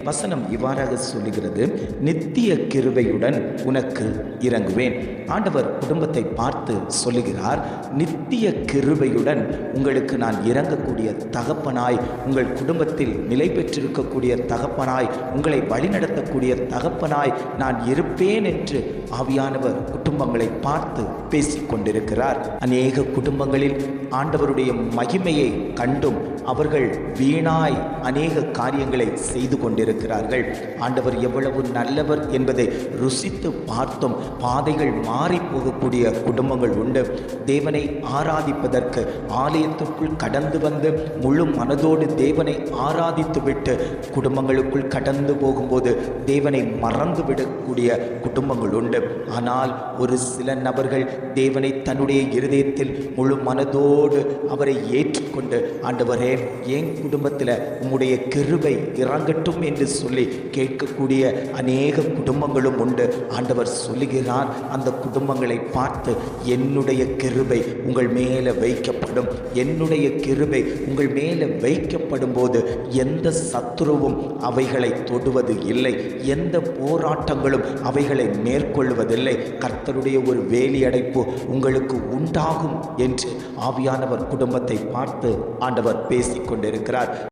வசனம் இவ்வாறாக சொல்லுகிறது, நித்திய கிருபையுடன் உனக்கு இறங்குவேன். ஆண்டவர் குடும்பத்தை பார்த்து சொல்லுகிறார், நித்திய கிருபையுடன் உங்களுக்கு நான் இறங்கக்கூடிய தகப்பனாய், உங்கள் குடும்பத்தில் நிலை பெற்றிருக்கக்கூடிய தகப்பனாய், உங்களை வழிநடத்தக்கூடிய தகப்பனாய் நான் இருப்பேன் என்று ஆவியானவர் குடும்பங்களை பார்த்து பேசிக் கொண்டிருக்கிறார். அநேக குடும்பங்களில் ஆண்டவருடைய மகிமையை கண்டும் அவர்கள் வீணாய் அநேக காரியங்களை செய்து கொண்டிருக்கிறார்கள். ஆண்டவர் எவ்வளவு நல்லவர் என்பதை ருசித்து பார்த்தும் பாதைகள் மாறி போகக்கூடிய குடும்பங்கள் உண்டு. தேவனை ஆராதிப்பதற்கு ஆலயத்திற்குள் கடந்து வந்து முழு மனதோடு தேவனை ஆராதித்துவிட்டு குடும்பங்களுக்குள் கடந்து போகும்போது தேவனை மறந்துவிடக்கூடிய குடும்பங்கள் உண்டு. ஆனால் ஒரு சில நபர்கள் தேவனை தன்னுடைய இருதயத்தில் முழு மனதோடு அவரை ஏற்றுக்கொண்டு, ஆண்டவரே என் குடும்பத்தில் உம்முடைய கிருபை இறங்கட்டும் என்று சொல்லி கேட்கக்கூடிய அநேக குடும்பங்களும் உண்டு. ஆண்டவர் சொல்லுகிறார், அந்த குடும்பங்களை பார்த்து என்னுடைய கிருபை உங்கள் மேலே வைக்கப்படும். என்னுடைய கிருபை உங்கள் மேலே வைக்கப்படும் போது எந்த சத்துருவும் அவைகளை தொடுவது இல்லை, எந்த போராட்டங்களும் அவைகளை மேற்கொள்வதில்லை. கர்த்தருடைய ஒரு வேலி அடைப்பு உங்களுக்கு உண்டாகும் என்று ஆவியானவர் குடும்பத்தை பார்த்து ஆண்டவர் பேசிக் கொண்டிருக்கிறார்.